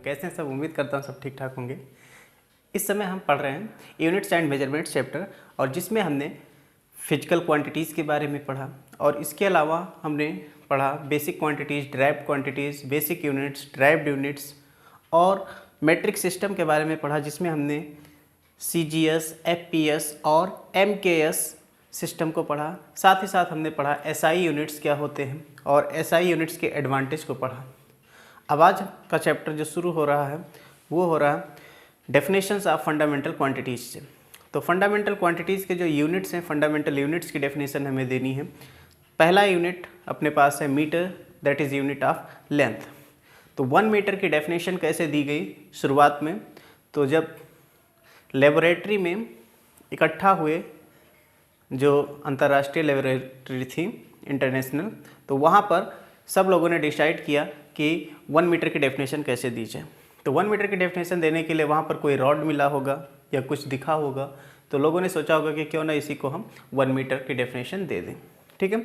कैसे हैं सब? उम्मीद करता हूँ सब ठीक ठाक होंगे। इस समय हम पढ़ रहे हैं यूनिट्स एंड मेजरमेंट्स चैप्टर, और जिसमें हमने फिजिकल क्वांटिटीज़ के बारे में पढ़ा और इसके अलावा हमने पढ़ा basic quantities, derived quantities, basic units, derived units और मैट्रिक सिस्टम के बारे में पढ़ा, जिसमें हमने CGS, FPS और MKS सिस्टम को पढ़ा। साथ ही साथ हमने पढ़ा SI यूनिट्स क्या होते हैं और SI यूनिट्स के एडवांटेज को पढ़ा। अब आज का चैप्टर जो शुरू हो रहा है वो हो रहा है डेफिनेशंस ऑफ फंडामेंटल क्वांटिटीज़ से। तो फंडामेंटल क्वांटिटीज़ के जो यूनिट्स हैं, फंडामेंटल यूनिट्स की डेफिनेशन हमें देनी है। पहला यूनिट अपने पास है metre, that is unit of length. तो 1 मीटर की डेफिनेशन कैसे दी गई शुरुआत में? तो जब लेबोरेटरी में इकट्ठा हुए जो अंतर्राष्ट्रीय लेबोरेटरी थी, इंटरनेशनल, तो वहाँ पर सब लोगों ने डिसाइड किया कि 1 मीटर की डेफिनेशन कैसे दी जाए। तो 1 मीटर की डेफिनेशन देने के लिए वहाँ पर कोई रॉड मिला होगा या कुछ दिखा होगा, तो लोगों ने सोचा होगा कि क्यों ना इसी को हम 1 मीटर की डेफिनेशन दे दें। ठीक है,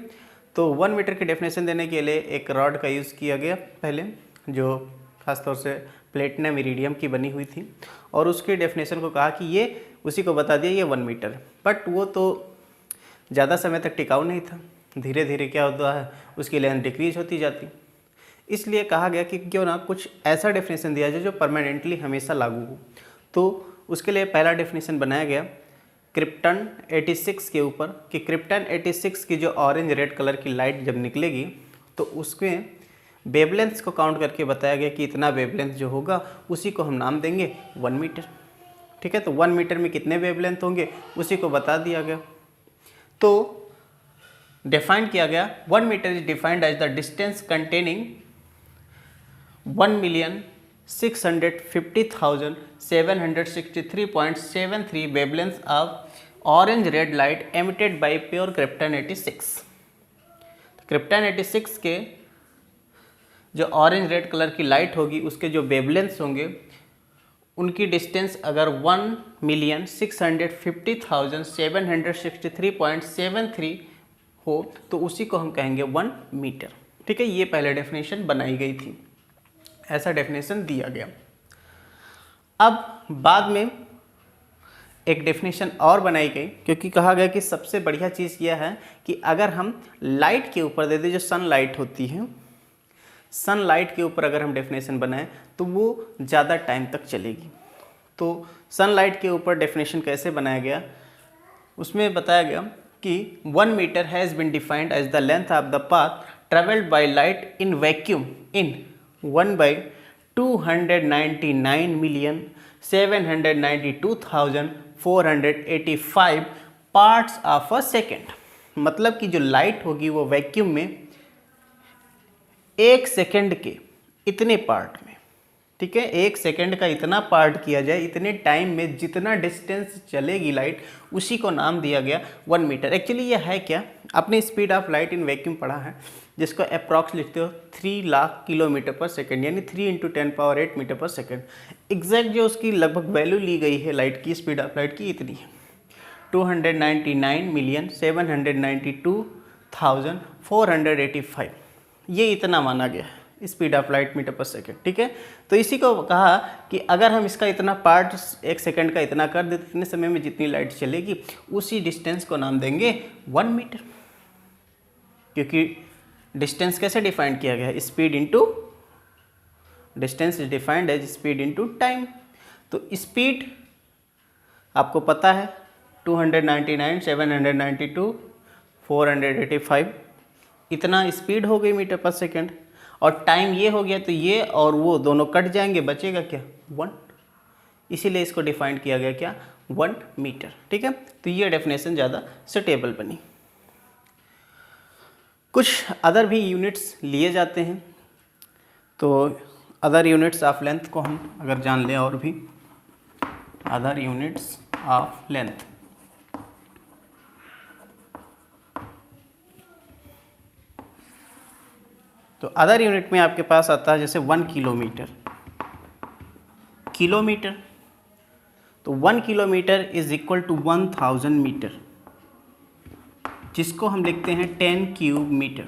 तो 1 मीटर की डेफिनेशन देने के लिए एक रॉड का यूज़ किया गया पहले, जो खासतौर से प्लेटिनम इरिडियम की बनी हुई थी, और उसकी डेफिनेशन को कहा कि ये उसी को बता दिया ये 1 मीटर। बट वो तो ज़्यादा समय तक टिकाऊ नहीं था, धीरे धीरे क्या होता है उसकी लेंथ डिक्रीज होती जाती। इसलिए कहा गया कि क्यों ना कुछ ऐसा डेफिनेशन दिया जाए जो परमानेंटली हमेशा लागू हो। तो उसके लिए पहला डेफिनेशन बनाया गया क्रिप्टन 86 के ऊपर, कि क्रिप्टन 86 की जो ऑरेंज रेड कलर की लाइट जब निकलेगी तो उसमें वेवलेंथ को काउंट करके बताया गया कि इतना वेवलेंथ जो होगा उसी को हम नाम देंगे 1 मीटर। ठीक है, तो 1 मीटर में कितने वेवलेंथ होंगे उसी को बता दिया गया। तो डिफाइन किया गया 1 metre is defined as the distance containing 1,650,763.73 wavelengths of orange red light emitted by pure krypton 86। krypton 86 के जो ऑरेंज रेड कलर की लाइट होगी उसके जो वेवलेंथ्स होंगे उनकी डिस्टेंस अगर 1,650,763.73 हो तो उसी को हम कहेंगे 1 मीटर। ठीक है, ये पहले डेफिनेशन बनाई गई थी, ऐसा डेफिनेशन दिया गया। अब बाद में एक डेफिनेशन और बनाई गई, क्योंकि कहा गया कि सबसे बढ़िया चीज़ यह है कि अगर हम लाइट के ऊपर दे दें, जो सनलाइट होती है, सनलाइट के ऊपर अगर हम डेफिनेशन बनाएं तो वो ज़्यादा टाइम तक चलेगी। तो सनलाइट के ऊपर डेफिनेशन कैसे बनाया गया, उसमें बताया गया कि 1 metre has been defined as the length of the path travelled by light in vacuum in 1/299,792,485 parts of a second. मतलब कि जो लाइट होगी वो वैक्यूम में 1 सेकेंड के इतने पार्ट में, ठीक है, 1 सेकेंड का इतना पार्ट किया जाए, इतने टाइम में जितना डिस्टेंस चलेगी लाइट उसी को नाम दिया गया 1 मीटर। एक्चुअली यह है क्या, आपने speed of light in vacuum पढ़ा है, जिसको अप्रॉक्स लिखते हो 3 लाख किलोमीटर पर सेकेंड, यानी 3 × 10⁸ मीटर पर सेकेंड। एग्जैक्ट जो उसकी लगभग वैल्यू ली गई है लाइट की, स्पीड ऑफ लाइट की इतनी है, 299,792,485, ये इतना माना गया है स्पीड ऑफ लाइट मीटर पर सेकेंड। ठीक है, तो इसी को कहा कि अगर हम इसका इतना पार्ट 1 सेकेंड का इतना कर देते, इतने समय में जितनी लाइट चलेगी उसी डिस्टेंस को नाम देंगे 1 मीटर। क्योंकि डिस्टेंस कैसे डिफाइंड किया गया है, speed into distance is defined as speed into time. तो स्पीड आपको पता है 299,792,485 इतना स्पीड हो गई मीटर पर सेकेंड, और टाइम ये हो गया, तो ये और वो दोनों कट जाएंगे, बचेगा क्या 1। इसीलिए इसको डिफाइन किया गया क्या 1 मीटर। ठीक है, तो ये डेफिनेशन ज़्यादा सुटेबल बनी। कुछ अदर भी यूनिट्स लिए जाते हैं, तो अदर यूनिट्स ऑफ लेंथ को हम अगर जान लें, और भी अदर यूनिट्स ऑफ लेंथ, तो अदर यूनिट में आपके पास आता है जैसे 1 किलोमीटर। किलोमीटर, तो 1 kilometre is equal to 1000 metre, जिसको हम लिखते हैं 10 क्यूब मीटर।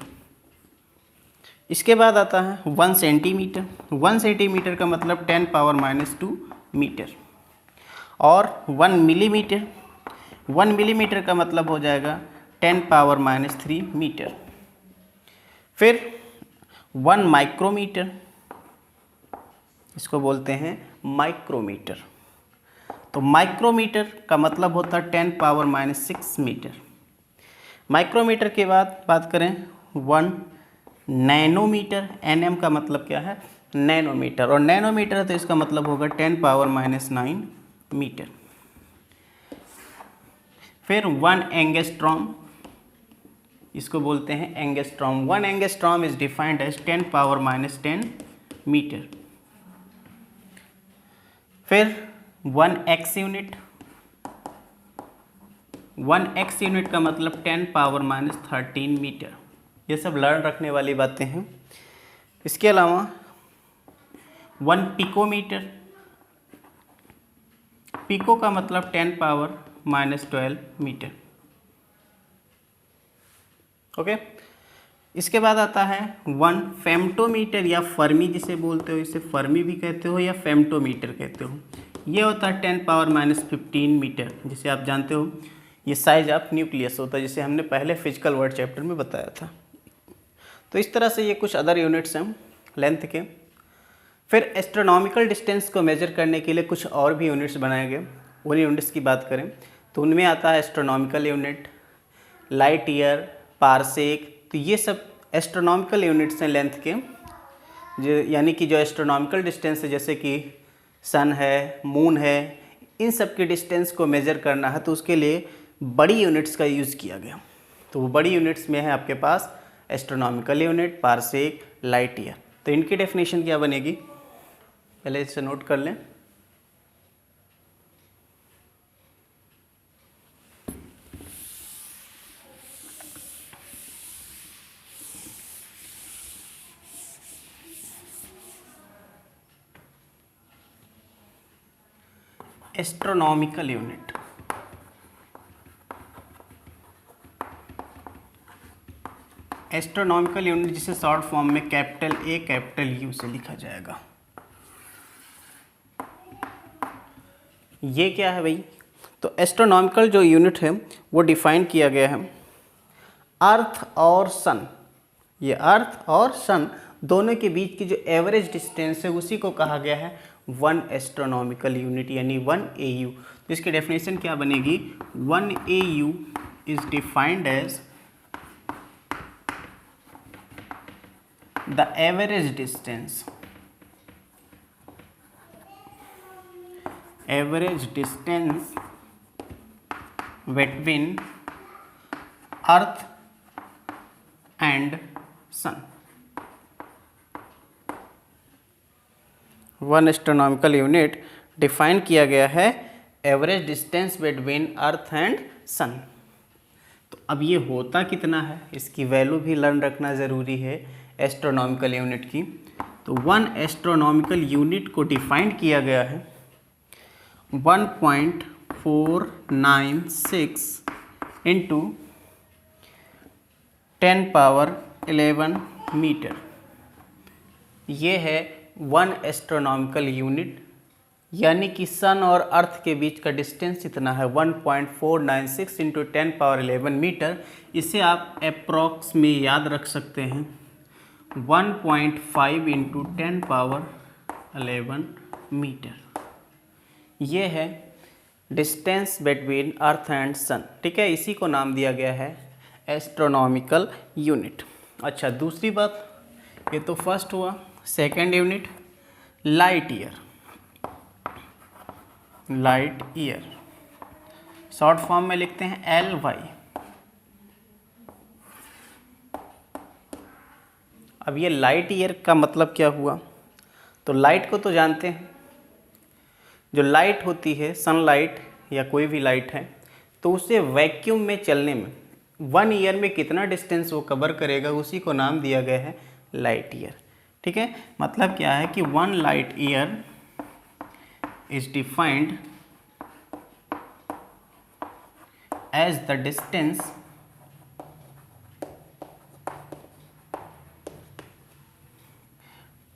इसके बाद आता है 1 सेंटीमीटर। 1 सेंटीमीटर का मतलब 10⁻² मीटर। और 1 मिलीमीटर, 1 मिलीमीटर का मतलब हो जाएगा 10⁻³ मीटर। फिर 1 माइक्रोमीटर, इसको बोलते हैं माइक्रोमीटर। तो माइक्रोमीटर का मतलब होता है 10⁻6 मीटर। माइक्रोमीटर के बाद बात करें 1 नैनोमीटर। एनएम का मतलब क्या है? नैनोमीटर। और नैनोमीटर है तो इसका मतलब होगा 10⁻9 मीटर। फिर 1 एंगस्ट्रॉम, इसको बोलते हैं angstrom. 1 angstrom is defined as 10⁻10 metre. फिर 1 एक्स यूनिट। 1 एक्स यूनिट का मतलब 10⁻13 मीटर। ये सब लर्न रखने वाली बातें हैं। इसके अलावा 1 पिकोमीटर। पिको का मतलब 10⁻12 मीटर। ओके। इसके बाद आता है 1 फेम्टोमीटर या फर्मी जिसे बोलते हो, इसे फर्मी भी कहते हो या फेम्टोमीटर कहते हो। ये होता है 10⁻15 मीटर, जिसे आप जानते हो ये साइज ऑफ न्यूक्लियस होता है, जिसे हमने पहले फिजिकल वर्ड चैप्टर में बताया था। तो इस तरह से ये कुछ अदर यूनिट्स हैं लेंथ के। फिर एस्ट्रोनॉमिकल डिस्टेंस को मेजर करने के लिए कुछ और भी यूनिट्स बनाए गए। उन यूनिट्स की बात करें तो उनमें आता है astronomical unit, light year, parsec. तो ये सब एस्ट्रोनॉमिकल यूनिट्स हैं लेंथ के, जो यानी कि जो एस्ट्रोनॉमिकल डिस्टेंस है, जैसे कि सन है, मून है, इन सब के डिस्टेंस को मेजर करना है तो उसके लिए बड़ी यूनिट्स का यूज़ किया गया। तो वो बड़ी यूनिट्स में है आपके पास astronomical unit, parsec, light year. तो इनकी डेफिनेशन क्या बनेगी, पहले इसे नोट कर लें। एस्ट्रोनॉमिकल यूनिट, एस्ट्रोनॉमिकल यूनिट जिसे शॉर्ट फॉर्म में कैपिटल ए कैपिटल यू से लिखा जाएगा। ये क्या है भाई? तो एस्ट्रोनॉमिकल जो यूनिट है वो डिफाइन किया गया है अर्थ और सन। ये अर्थ और सन दोनों के बीच की जो एवरेज डिस्टेंस है उसी को कहा गया है 1 एस्ट्रोनॉमिकल यूनिट, यानी 1 AU। तो इसकी डेफिनेशन क्या बनेगी? 1 AU is defined as the average distance, average distance between earth and sun. 1 astronomical unit define किया गया है average distance between earth and sun. तो अब ये होता कितना है, इसकी वैल्यू भी लर्न रखना ज़रूरी है एस्ट्रोनॉमिकल यूनिट की। तो 1 एस्ट्रोनॉमिकल यूनिट को डिफाइन किया गया है 1.496 इंटू 10⁻11 मीटर। ये है 1 एस्ट्रोनॉमिकल यूनिट, यानी कि सन और अर्थ के बीच का डिस्टेंस इतना है 1.496 इंटू 10⁻11 मीटर। इसे आप अप्रॉक्स में याद रख सकते हैं 1.5 इंटू 10⁻11 मीटर। ये है डिस्टेंस बिटवीन अर्थ एंड सन। ठीक है, इसी को नाम दिया गया है एस्ट्रोनॉमिकल यूनिट। अच्छा, दूसरी बात, ये तो फर्स्ट हुआ। Second unit light year. Light year short form में लिखते हैं LY। अब ये लाइट ईयर का मतलब क्या हुआ? तो लाइट को तो जानते हैं, जो लाइट होती है सनलाइट या कोई भी लाइट है, तो उसे वैक्यूम में चलने में 1 ईयर में कितना डिस्टेंस वो कवर करेगा, उसी को नाम दिया गया है लाइट ईयर। ठीक है, मतलब क्या है कि 1 light year is defined as the distance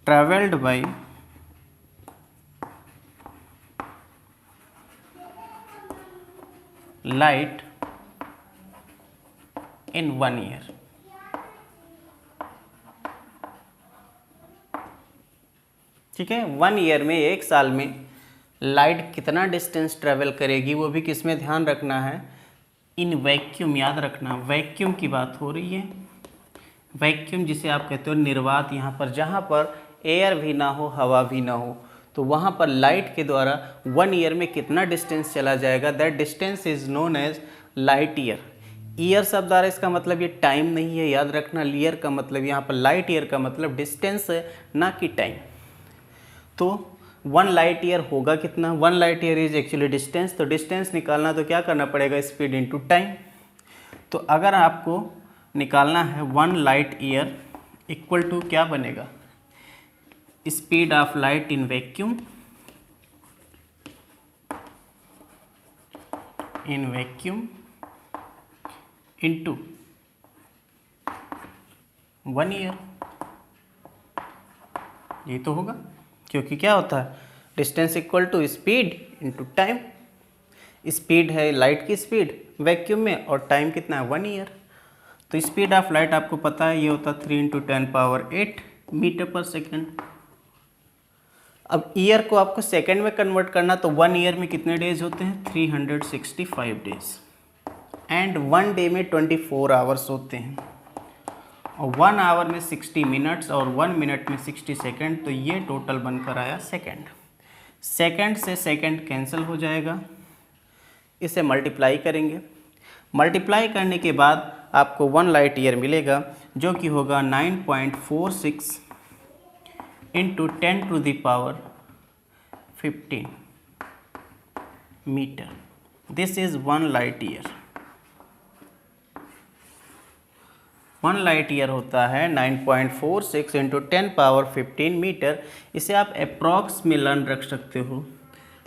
travelled by light in 1 year. ठीक है, 1 ईयर में, 1 साल में लाइट कितना डिस्टेंस ट्रेवल करेगी, वो भी किस में ध्यान रखना है, इन वैक्यूम। याद रखना, वैक्यूम की बात हो रही है। वैक्यूम जिसे आप कहते हो निर्वात, यहाँ पर जहाँ पर एयर भी ना हो, हवा भी ना हो, तो वहाँ पर लाइट के द्वारा 1 ईयर में कितना डिस्टेंस चला जाएगा, that distance is known as light year. Year शब्द आ रहा है, इसका मतलब ये टाइम नहीं है, याद रखना। ईयर का मतलब यहाँ पर, लाइट ईयर का मतलब डिस्टेंस है, ना कि टाइम। तो 1 लाइट ईयर होगा कितना, 1 light year is actually distance. तो डिस्टेंस निकालना तो क्या करना पड़ेगा, स्पीड इनटू टाइम। तो अगर आपको निकालना है 1 लाइट ईयर इक्वल टू क्या बनेगा, speed of light in vacuum into 1 year. ये तो होगा, क्योंकि क्या होता है, distance equal to speed into time. Speed है लाइट की स्पीड वैक्यूम में, और टाइम कितना है, 1 ईयर। तो स्पीड ऑफ लाइट आपको पता है, ये होता है 3 × 10⁸ मीटर पर सेकेंड। अब ईयर को आपको सेकेंड में कन्वर्ट करना, तो 1 ईयर में कितने डेज होते हैं, 365 डेज। एंड 1 डे में 24 आवर्स होते हैं, और 1 आवर में 60 मिनट्स, और 1 मिनट में 60 सेकेंड। तो ये टोटल बनकर आया सेकेंड। सेकेंड से सेकेंड कैंसिल हो जाएगा, इसे मल्टीप्लाई करेंगे। मल्टीप्लाई करने के बाद आपको 1 लाइट ईयर मिलेगा, जो कि होगा 9.46 × 10⁻15 metre. This is 1 light year. 1 light year होता है 9.46 × 10⁻15 मीटर। इसे आप अप्रॉक्स में लर्न रख सकते हो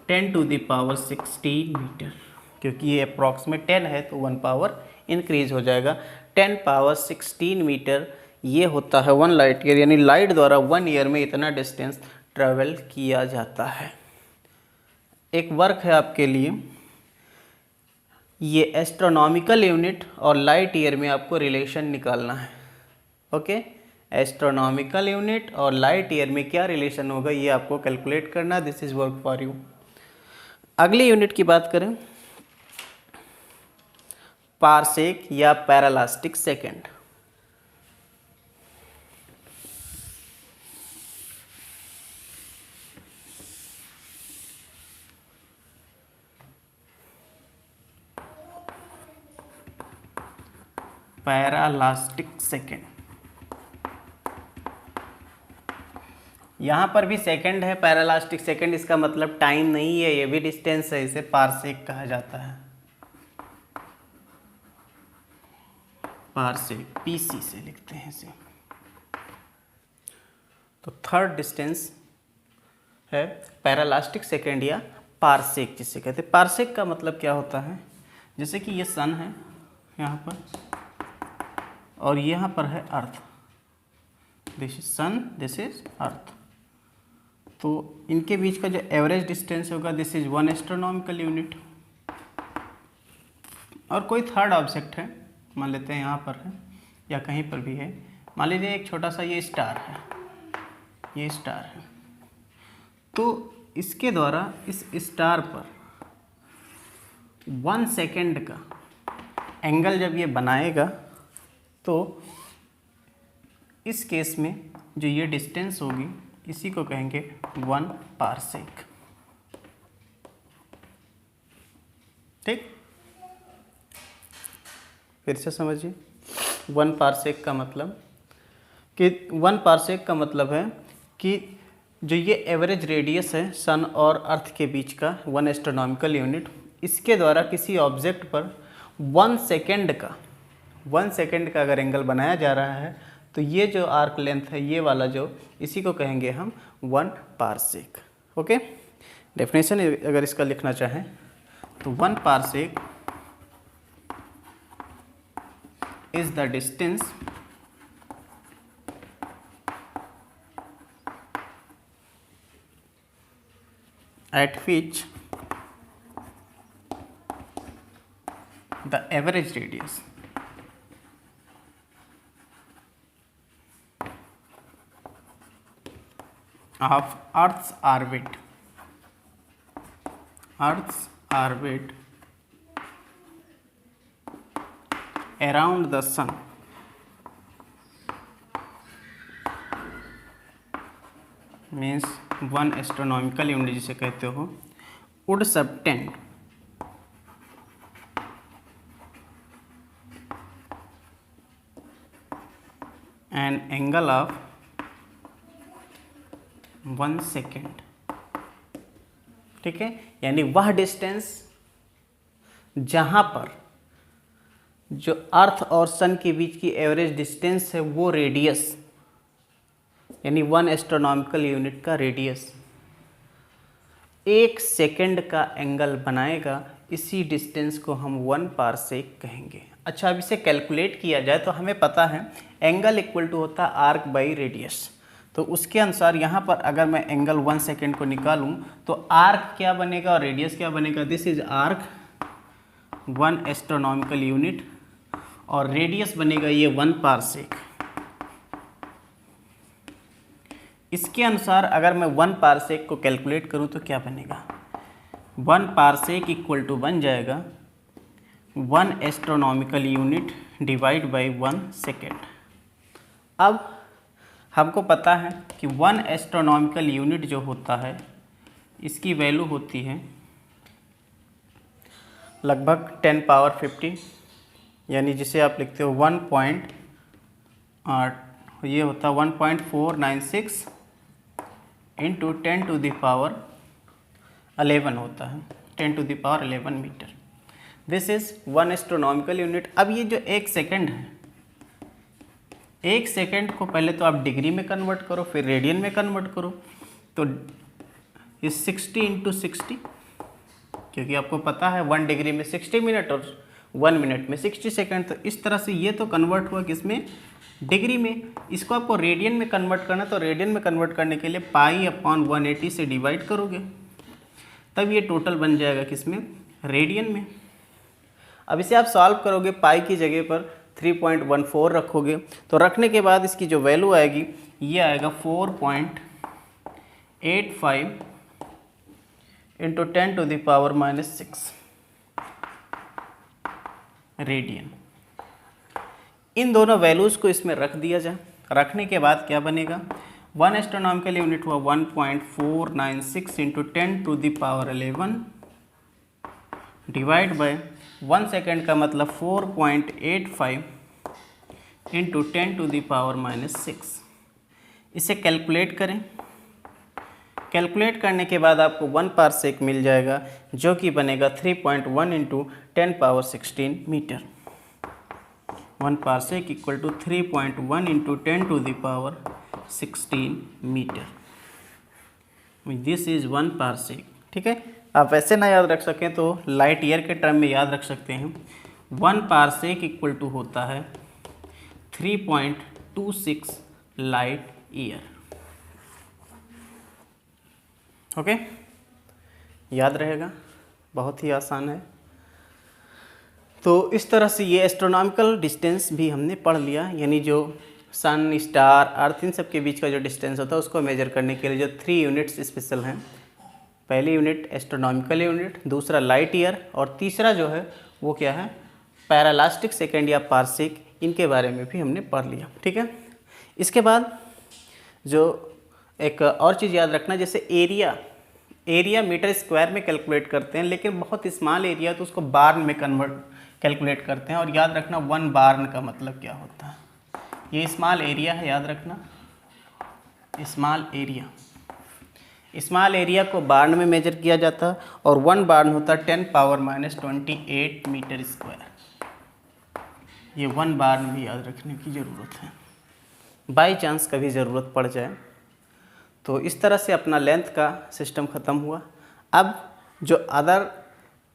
10⁻16 मीटर, क्योंकि ये अप्रॉक्स में 10 है तो 1 पावर इंक्रीज हो जाएगा। 10⁻16 मीटर ये होता है 1 लाइट ईयर, यानी लाइट द्वारा 1 ईयर में इतना डिस्टेंस ट्रेवल किया जाता है। एक वर्क है आपके लिए, ये एस्ट्रोनॉमिकल यूनिट और लाइट ईयर में आपको रिलेशन निकालना है। ओके, एस्ट्रोनॉमिकल यूनिट और लाइट ईयर में क्या रिलेशन होगा, ये आपको कैलकुलेट करना। This is work for you. अगली यूनिट की बात करें, पारसेक या पैरालास्टिक सेकेंड। पैरालास्टिक सेकेंड, यहाँ पर भी सेकेंड है, पैरालास्टिक सेकेंड, इसका मतलब टाइम नहीं है, ये भी डिस्टेंस है, इसे पारसेक कहा जाता है। पारसेक, पीसी से लिखते हैं इसे। तो थर्ड डिस्टेंस है पैरालास्टिक सेकेंड या पारसेक जिसे कहते हैं। पारसेक का मतलब क्या होता है, जैसे कि ये सन है यहाँ पर, और यहाँ पर है earth. This is sun, this is earth. तो इनके बीच का जो एवरेज डिस्टेंस होगा, दिस इज 1 एस्ट्रोनॉमिकल यूनिट। और कोई थर्ड ऑब्जेक्ट है, मान लेते हैं यहाँ पर है या कहीं पर भी है, मान लीजिए एक छोटा सा ये स्टार है, ये स्टार है। तो इसके द्वारा इस स्टार पर 1 सेकेंड का एंगल जब ये बनाएगा, तो इस केस में जो ये डिस्टेंस होगी, इसी को कहेंगे 1 पारसेक। ठीक, फिर से समझिए। 1 पारसेक का मतलब कि 1 पारसेक का मतलब है कि जो ये एवरेज रेडियस है सन और अर्थ के बीच का 1 एस्ट्रोनॉमिकल यूनिट, इसके द्वारा किसी ऑब्जेक्ट पर 1 सेकेंड का अगर एंगल बनाया जा रहा है, तो ये जो आर्क लेंथ है, ये वाला जो, इसी को कहेंगे हम 1 पारसेक। ओके, डेफिनेशन अगर इसका लिखना चाहें तो 1 parsec is the distance at which the average radius of Earth's orbit around the sun means 1 astronomical unit जिसे कहते हो would subtend an angle of 1 second. ठीक है, यानी वह डिस्टेंस जहां पर जो अर्थ और सन के बीच की एवरेज डिस्टेंस है वो रेडियस, यानी 1 एस्ट्रोनॉमिकल यूनिट का रेडियस 1 सेकेंड का एंगल बनाएगा, इसी डिस्टेंस को हम 1 पारसेक कहेंगे। अच्छा, अब इसे कैलकुलेट किया जाए तो हमें पता है एंगल इक्वल टू होता है आर्क बाई रेडियस। तो उसके अनुसार यहाँ पर अगर मैं एंगल 1 सेकेंड को निकालूं तो आर्क क्या बनेगा और रेडियस क्या बनेगा? This is arc 1 astronomical unit और रेडियस बनेगा ये 1 पारसेक। इसके अनुसार अगर मैं 1 पारसेक को कैलकुलेट करूं तो क्या बनेगा? 1 पारसेक इक्वल टू बन जाएगा 1 astronomical unit divide by 1 second. अब हमको पता है कि 1 एस्ट्रोनॉमिकल यूनिट जो होता है इसकी वैल्यू होती है लगभग 10 पावर 50, यानी जिसे आप लिखते हो 1.8, ये होता है 1.496 इंटू 10 टू द पावर 11 होता है, 10 to the power 11 metre. This is 1 astronomical unit. अब ये जो 1 सेकेंड है, 1 सेकेंड को पहले तो आप डिग्री में कन्वर्ट करो, फिर रेडियन में कन्वर्ट करो, तो ये 60 इंटू 60, क्योंकि आपको पता है 1 डिग्री में 60 मिनट और 1 मिनट में 60 सेकेंड। तो इस तरह से ये तो कन्वर्ट हुआ किसमें? डिग्री में। इसको आपको रेडियन में कन्वर्ट करना, तो रेडियन में कन्वर्ट करने के लिए पाई अपॉन 180 से डिवाइड करोगे, तब ये टोटल बन जाएगा किसमें? रेडियन में। अब इसे आप सॉल्व करोगे, पाई की जगह पर 3.14 रखोगे, तो रखने के बाद इसकी जो वैल्यू आएगी ये आएगा 4.85 into 10 to the power -6 radian. इन दोनों वैल्यूज़ को इसमें रख दिया जाए। रखने के बाद क्या बनेगा? 1 एस्ट्रोनॉमिकल यूनिट हुआ 1.496 into 10 to the power 11 divide by 1 second का मतलब 4.85 इंटू 10 टू द पावर -6। इसे कैलकुलेट करें। कैलकुलेट करने के बाद आपको 1 पारसेक मिल जाएगा, जो कि बनेगा 3.1 into 10 power 16 metre. 1 parsec equal to 3.1 into 10 to the power 16 metre. This is 1 parsec. ठीक है, आप ऐसे ना याद रख सकें तो लाइट ईयर के टर्म में याद रख सकते हैं। 1 पारसेक इक्वल टू होता है 3.26 लाइट ईयर। ओके, याद रहेगा, बहुत ही आसान है। तो इस तरह से ये एस्ट्रोनॉमिकल डिस्टेंस भी हमने पढ़ लिया, यानी जो सन, स्टार, अर्थ, इन सब के बीच का जो डिस्टेंस होता है उसको मेजर करने के लिए जो 3 यूनिट्स स्पेशल हैं। पहली यूनिट एस्ट्रोनॉमिकल यूनिट, दूसरा लाइट ईयर और तीसरा जो है वो क्या है? पैरालास्टिक सेकेंड या पारसेक। इनके बारे में भी हमने पढ़ लिया। ठीक है, इसके बाद जो एक और चीज़ याद रखना, जैसे एरिया मीटर स्क्वायर में कैलकुलेट करते हैं, लेकिन बहुत स्मॉल एरिया तो उसको बार्न में कैलकुलेट करते हैं। और याद रखना 1 बार्न का मतलब क्या होता है। ये स्मॉल एरिया है, याद रखना, स्मॉल एरिया को बार्न में मेजर किया जाता है और 1 बार्न होता है 10 पावर -28 मीटर स्क्वायर। ये 1 बार्न भी याद रखने की ज़रूरत है, बाई चांस कभी ज़रूरत पड़ जाए। तो इस तरह से अपना लेंथ का सिस्टम ख़त्म हुआ। अब जो अदर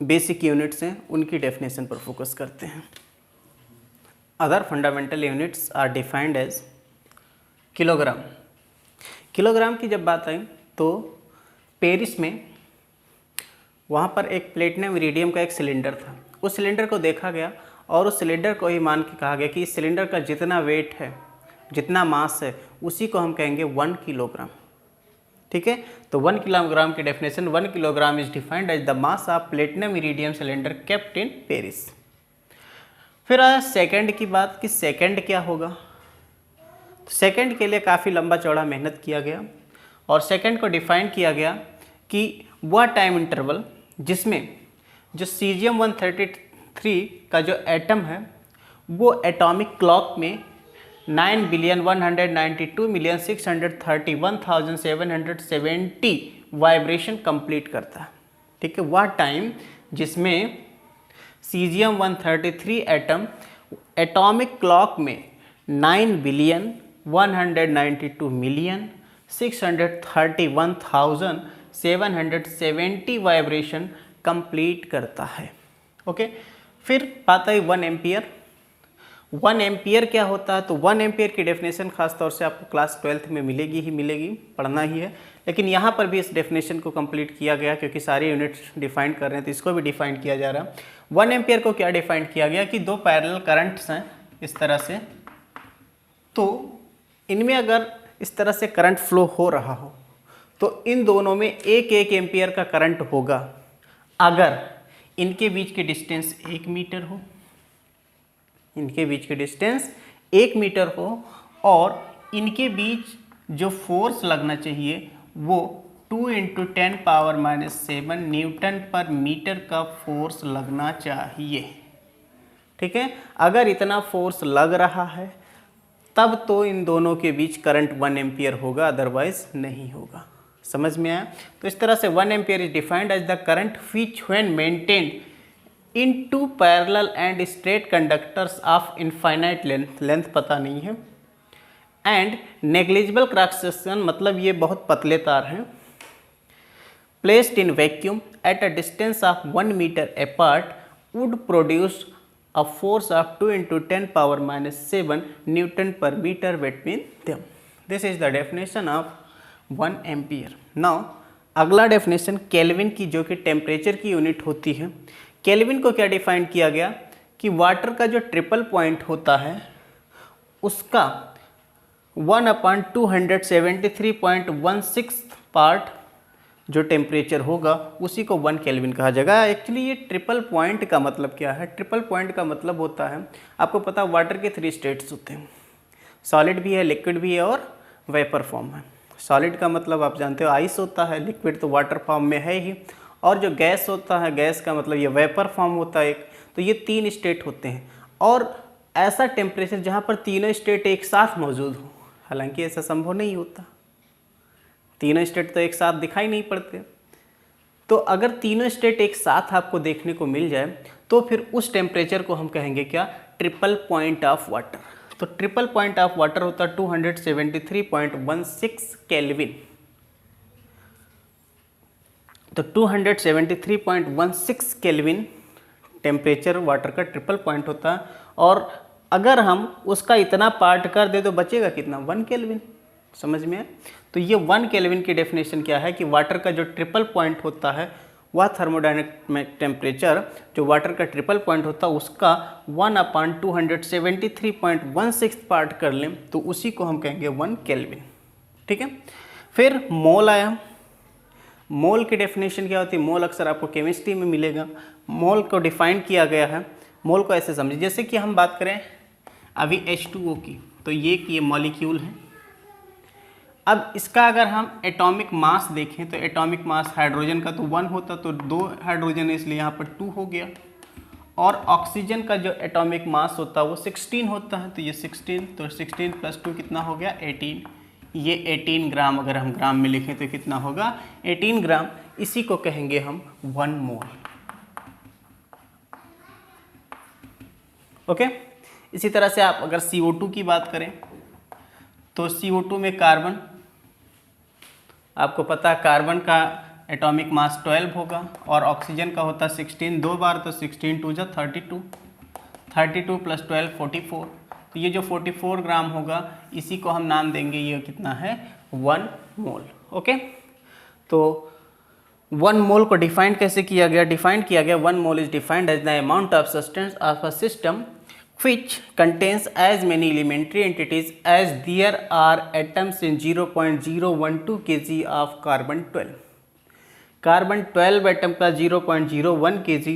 बेसिक यूनिट्स हैं उनकी डेफिनेशन पर फोकस करते हैं। Other fundamental units are defined as kilogram. Kilogram की जब बात आई तो पेरिस में वहाँ पर एक प्लेटिनम इरिडियम का एक सिलेंडर था। उस सिलेंडर को देखा गया और उस सिलेंडर को ही मान के कहा गया कि इस सिलेंडर का जितना वेट है, जितना मास है, उसी को हम कहेंगे 1 किलोग्राम। ठीक है, तो 1 किलोग्राम की definition, 1 kilogram is defined as the mass of platinum iridium cylinder kept in Paris. फिर आया सेकंड की बात कि सेकंड क्या होगा। तो सेकंड के लिए काफ़ी लंबा चौड़ा मेहनत किया गया और सेकंड को डिफाइन किया गया कि वह टाइम इंटरवल जिसमें जो सीजियम 133 का जो एटम है वो एटॉमिक क्लॉक में 9,192,631,770 वाइब्रेशन कंप्लीट करता है। ठीक है, वह टाइम जिसमें सीजियम 133 एटम एटॉमिक क्लॉक में 9,192,631,770 वाइब्रेशन कंप्लीट करता है। ओके, फिर बात आई 1 एम्पियर। 1 एम्पियर क्या होता है? तो 1 एम्पियर की डेफिनेशन खास तौर से आपको क्लास 12th में मिलेगी ही मिलेगी, पढ़ना ही है। लेकिन यहाँ पर भी इस डेफिनेशन को कंप्लीट किया गया क्योंकि सारे यूनिट्स डिफाइन कर रहे हैं, तो इसको भी डिफाइन किया जा रहा है। 1 एम्पियर को क्या डिफाइन किया गया कि दो पैरेलल करंट्स हैं इस तरह से, तो इनमें अगर इस तरह से करंट फ्लो हो रहा हो तो इन दोनों में 1 एम्पियर का करंट होगा अगर इनके बीच की डिस्टेंस 1 मीटर हो, इनके बीच की डिस्टेंस 1 मीटर हो और इनके बीच जो फोर्स लगना चाहिए वो 2 × 10⁻⁷ न्यूटन पर मीटर का फोर्स लगना चाहिए। ठीक है, अगर इतना फोर्स लग रहा है तब तो इन दोनों के बीच करंट 1 एम्पियर होगा, अदरवाइज नहीं होगा। समझ में आया? तो इस तरह से 1 ampere is defined as the current which when maintained in 2 parallel and straight conductors of infinite length, length पता नहीं है, एंड नेग्लिजिबल क्रॉस सेक्शन, मतलब ये बहुत पतले तार हैं, placed in vacuum at a distance of 1 metre apart would produce a force of 2 × 10⁻⁷ Newton per meter between them. This is the definition of 1 ampere. Now अगला डेफिनेशन केल्विन की, जो कि टेम्परेचर की यूनिट होती है। केल्विन को क्या define किया गया कि वाटर का जो ट्रिपल पॉइंट होता है उसका 1/273.16 पार्ट जो टेम्परेचर होगा उसी को 1 केल्विन कहा जाएगा। एक्चुअली ये ट्रिपल पॉइंट का मतलब क्या है? ट्रिपल पॉइंट का मतलब होता है, आपको पता है वाटर के 3 स्टेट्स होते हैं, सॉलिड भी है, लिक्विड भी है और वेपर फॉर्म है। सॉलिड का मतलब आप जानते हो आइस होता है, लिक्विड तो वाटर फॉर्म में है ही, और जो गैस होता है, गैस का मतलब ये वेपर फॉर्म होता है एक। तो ये 3 स्टेट होते हैं और ऐसा टेम्परेचर जहाँ पर तीनों स्टेट एक साथ मौजूद हो, हालांकि ऐसा संभव नहीं होता, तीनों स्टेट तो एक साथ दिखाई नहीं पड़ते। तो अगर तीनों स्टेट एक साथ आपको देखने को मिल जाए तो फिर उस टेम्परेचर को हम कहेंगे क्या? Triple point of water. तो ट्रिपल पॉइंट ऑफ वाटर होता है 273.16 केल्विन। तो 273.16 केल्विन टेम्परेचर वाटर का ट्रिपल पॉइंट होता है, और अगर हम उसका इतना पार्ट कर दे तो बचेगा कितना? 1 केल्विन। समझ में है? तो ये 1 केल्विन की डेफिनेशन क्या है कि वाटर का जो ट्रिपल पॉइंट होता है वह थर्मोडायनेमिक टेम्परेचर जो वाटर का ट्रिपल पॉइंट होता है उसका 1/273.16 पार्ट कर लें तो उसी को हम कहेंगे 1 केल्विन। ठीक है, फिर मोल आया। मोल की डेफिनेशन क्या होती है? मोल अक्सर आपको केमिस्ट्री में मिलेगा। मोल को डिफाइन किया गया है, मोल को ऐसे समझिए जैसे कि हम बात करें अभी H2O की, तो ये मॉलिक्यूल है। अब इसका अगर हम एटॉमिक मास देखें तो एटॉमिक मास हाइड्रोजन का तो 1 होता, तो 2 हाइड्रोजन है इसलिए यहाँ पर 2 हो गया, और ऑक्सीजन का जो एटॉमिक मास होता है वो 16 होता है, तो ये 16, तो 16 + 2 कितना हो गया? 18। ये 18 ग्राम, अगर हम ग्राम में लिखें तो कितना होगा? 18 ग्राम। इसी को कहेंगे हम 1 मोल। ओके, इसी तरह से आप अगर CO2 की बात करें तो CO2 में कार्बन, आपको पता है कार्बन का एटॉमिक मास 12 होगा और ऑक्सीजन का होता है 16, 2 बार, तो 16 × 2 = 32, 32 + 12 44। तो ये जो 44 ग्राम होगा इसी को हम नाम देंगे, ये कितना है? 1 मोल। ओके, तो वन मोल को डिफाइन कैसे किया गया? डिफाइन किया गया, one mole is defined as the amount of substance of a system which contains as many elementary entities as there are atoms in 0.012 kg of carbon 12. Carbon 12 atom का 0.01 kg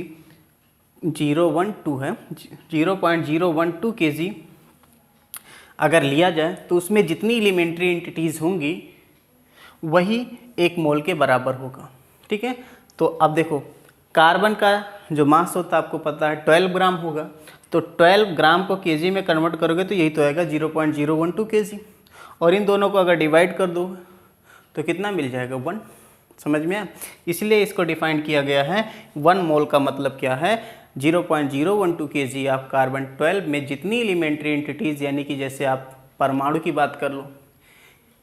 012 है 0.012 kg अगर लिया जाए तो उसमें जितनी एलिमेंट्री एंटिटीज़ होंगी वही एक मोल के बराबर होगा। ठीक है, तो अब देखो कार्बन का जो मास होता है आपको पता है 12 ग्राम होगा, तो 12 ग्राम को केजी में कन्वर्ट करोगे तो यही तो आएगा 0.012 kg, और इन दोनों को अगर डिवाइड कर दो तो कितना मिल जाएगा 1। समझ में आया? इसलिए इसको डिफाइन किया गया है। 1 मोल का मतलब क्या है? 0.012 kg आप कार्बन 12 में जितनी एलिमेंट्री एंटिटीज़, यानी कि जैसे आप परमाणु की बात कर लो,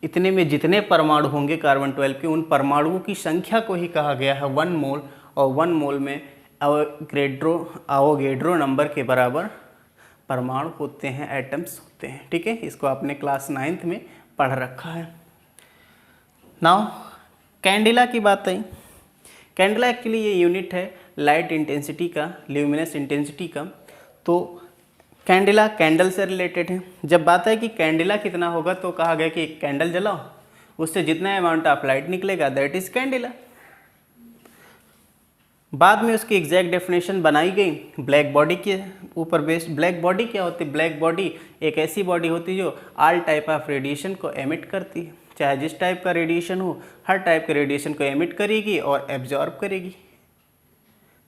इतने में जितने परमाणु होंगे कार्बन 12 के, उन परमाणुओं की संख्या को ही कहा गया है 1 मोल, और 1 मोल में आवोगेड्रो नंबर के बराबर परमाणु होते हैं, एटम्स होते हैं। ठीक है, इसको आपने क्लास 9th में पढ़ रखा है। नाउ कैंडिला की बात आई। कैंडिला एक्चुअली ये यूनिट है लाइट इंटेंसिटी का, ल्यूमिनस इंटेंसिटी का। तो कैंडिला कैंडल से रिलेटेड है। जब बात है कि कैंडिला कितना होगा तो कहा गया कि एक कैंडल जलाओ, उससे जितना अमाउंट ऑफ लाइट निकलेगा दैट इज कैंडिला। बाद में उसकी एग्जैक्ट डेफिनेशन बनाई गई ब्लैक बॉडी के ऊपर बेस्ड। ब्लैक बॉडी क्या होती है? ब्लैक बॉडी एक ऐसी बॉडी होती है जो ऑल टाइप ऑफ रेडिएशन को एमिट करती है, चाहे जिस टाइप का रेडिएशन हो, हर टाइप के रेडिएशन को एमिट करेगी और एब्जॉर्ब करेगी,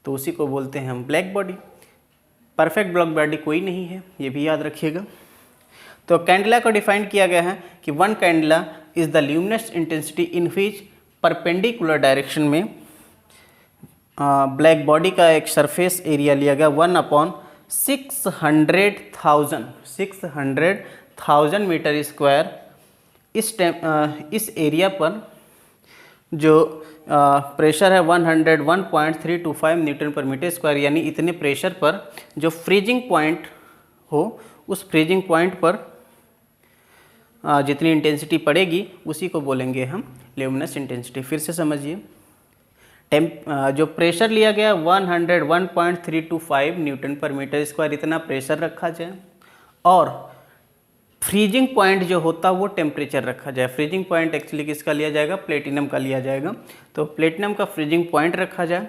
तो उसी को बोलते हैं हम black body. Perfect black body कोई नहीं है, ये भी याद रखिएगा। तो कैंडिला को डिफाइन किया गया है कि one candela is the luminous intensity in which perpendicular direction में ब्लैक बॉडी का एक सरफेस एरिया लिया गया 1/600,000 मीटर स्क्वायर। इस एरिया पर जो प्रेशर है 101.325 न्यूटन पर मीटर स्क्वायर, यानी इतने प्रेशर पर जो फ्रीजिंग पॉइंट हो, उस फ्रीजिंग पॉइंट पर जितनी इंटेंसिटी पड़ेगी उसी को बोलेंगे हम ल्यूमिनस इंटेंसिटी। फिर से समझिए, जो प्रेशर लिया गया 101.325 न्यूटन पर मीटर स्क्वायर, इतना प्रेशर रखा जाए, और फ्रीजिंग पॉइंट जो होता वो टेम्परेचर रखा जाए। फ्रीजिंग पॉइंट एक्चुअली किसका लिया जाएगा? प्लेटिनम का लिया जाएगा। तो प्लेटिनम का फ्रीजिंग पॉइंट रखा जाए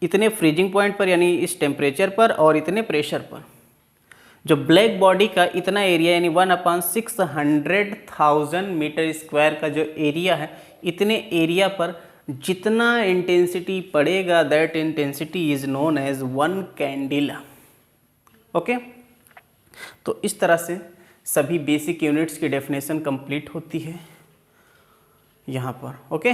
इतने फ्रीजिंग पॉइंट पर, यानी इस टेम्परेचर पर और इतने प्रेशर पर। जो ब्लैक बॉडी का इतना एरिया यानी 1/600,000 मीटर स्क्वायर का जो एरिया है, इतने एरिया पर जितना इंटेंसिटी पड़ेगा that intensity is known as 1 candela. Okay, तो इस तरह से सभी बेसिक यूनिट्स की डेफिनेशन कंप्लीट होती है यहाँ पर। ओके।